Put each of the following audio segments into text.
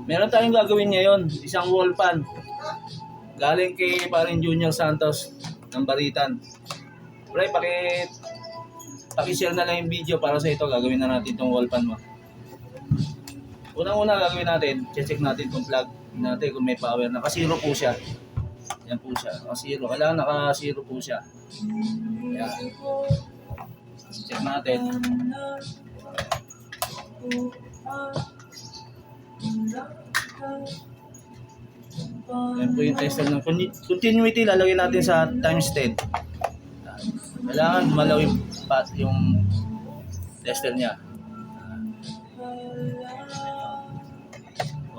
Meron tayong gagawin ngayon, isang wall pan. Galing kay paring Junior Santos ng Baritan. Pre, paki-share na lang yung video para sa ito. Gagawin na natin itong wall pan mo. Unang-una gagawin natin, check natin itong plug natin kung may power. Naka-zero po siya. Yan po siya, naka-zero. Kailangan naka-zero po siya. Yan. Check natin. Yan po yung tester ng continuity. Lalagay natin sa times 10. Kailangan malaw yung tester niya.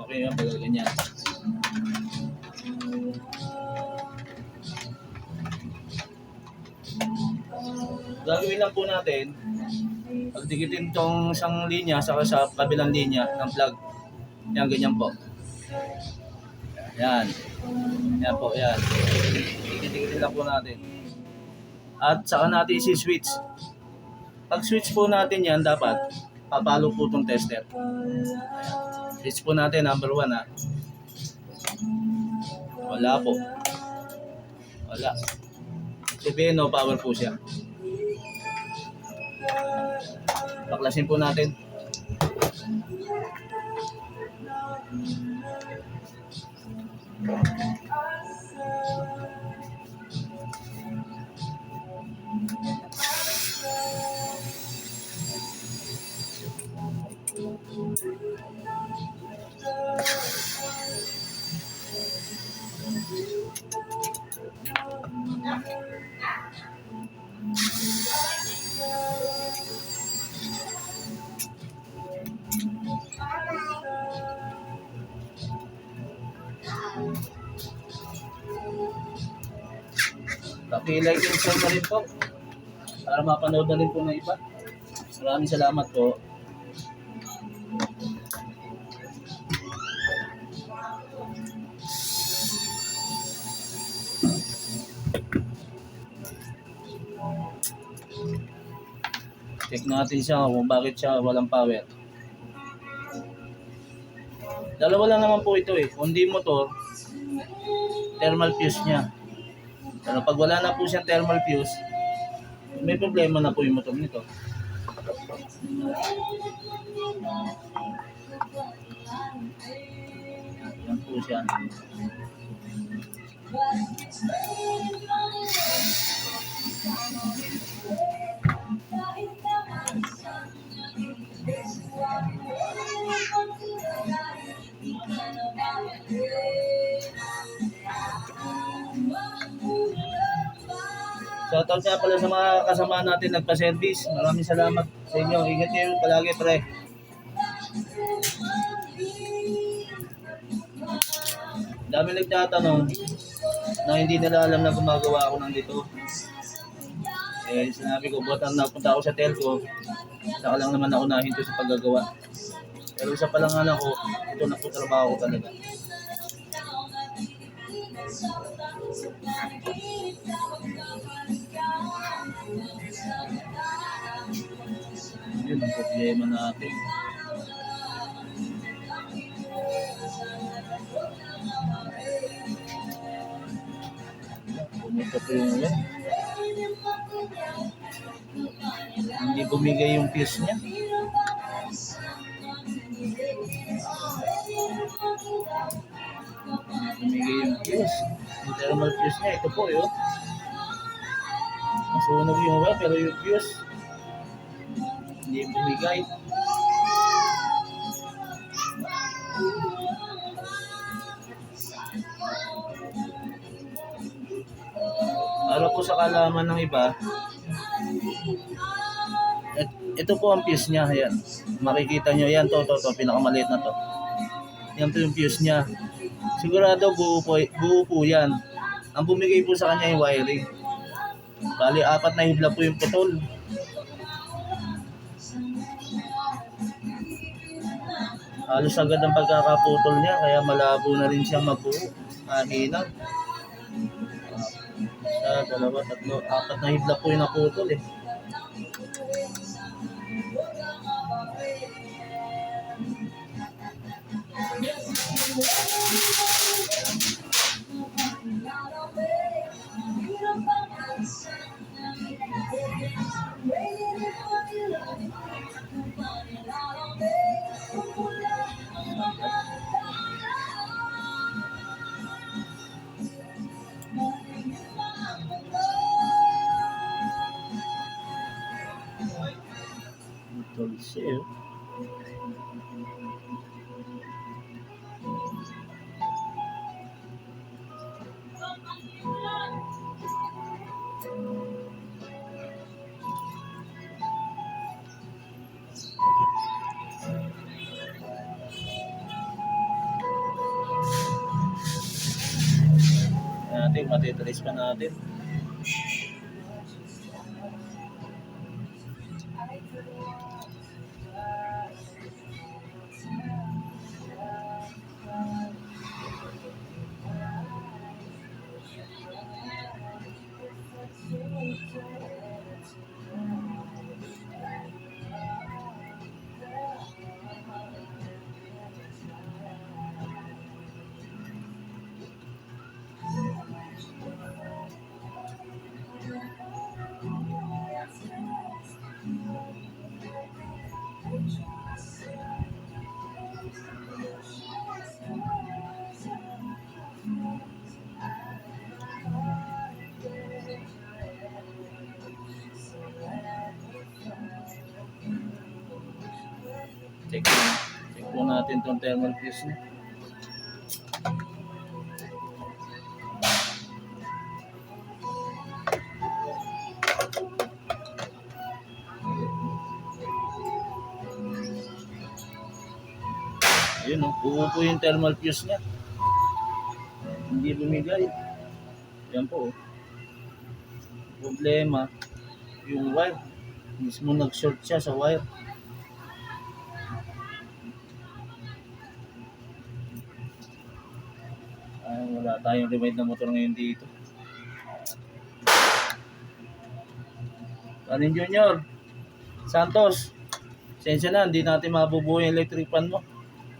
Okay yan, pag ganyan. Gagawin lang po natin, pagdikitin itong isang linya sa kabilang linya ng plug. Yan, ganyan po. Yan. Yan po, yan. Dikitin lang po natin. At saka natin isi-switch. Pag switch po natin yan, dapat papalo po itong tester. Switch po natin, number 1 ha. Wala po. Wala. Sabihin no, power po siya. Baklasin po natin. Paki-like and share na rin po para mapanood na rin po ng iba. Maraming salamat po. Check natin siya kung bakit siya walang power. Dalawa lang naman po ito eh. Kundi motor, thermal fuse niya. Pero pag wala na po siyang thermal fuse, may problema na po yung motor nito. Yan po siya. Shoutout nga pala sa mga kasama natin nagpa-service. Maraming salamat sa inyo. Ingat kayo palagi, pre. Dami nagtatanong na hindi nila alam na gumagawa ako ng dito. Eh, sinabi ko, buhat ang napunta ako sa telco, saka lang naman ako nahinto sa paggagawa. Pero isa pa lang alam ko, ito na po trabaho ko talaga. Yun ang problema natin. Pumunta po yung ulan. Hindi bumigay yung fuse niya. Bumigay yung fuse. Yung thermal fuse niya, ito po yun. Nasunog yung wire pero yung fuse hindi bumigay. Para po sa kalaman ng iba, ito po ang fuse niya. Ayan. Makikita nyo, yan to, pinakamaliit na to. Yan po yung fuse niya. Sigurado buo po yan. Ang bumigay po sa kanya yung wiring. Bali, 4 na hibla po yung putol. Halos agad ang pagkakaputol niya, kaya malabo na rin siyang mabuo. Hinaw. 1, 2, 3, 4 na hibla po yung naputol eh. wiring, matitrace pa natin. Check po natin itong thermal fuse niya. Ayun o, buo po yung thermal fuse niya. Hindi bumigay. Yan po. Problema, yung wire. Mismo nag-short siya sa wire. Wala tayong rewind na motor ngayon dito. Kanin Junior Santos, sensya na, hindi natin mabubuo yung electric fan mo.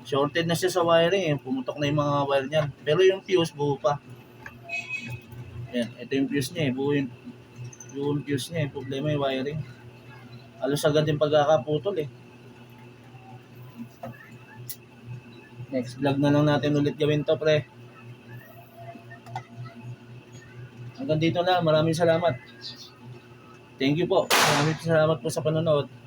Shorted na siya sa wiring eh. Pumutok na yung mga wire niyan. Pero yung fuse buo pa. Yan, ito yung fuse niya eh. Buo yung fuse niya eh. Problema yung wiring. Halos agad yung pagkakaputol eh. Next vlog na lang natin ulit gawin to, pre. Hanggang dito lang. Maraming salamat. Thank you po. Maraming salamat po sa panonood.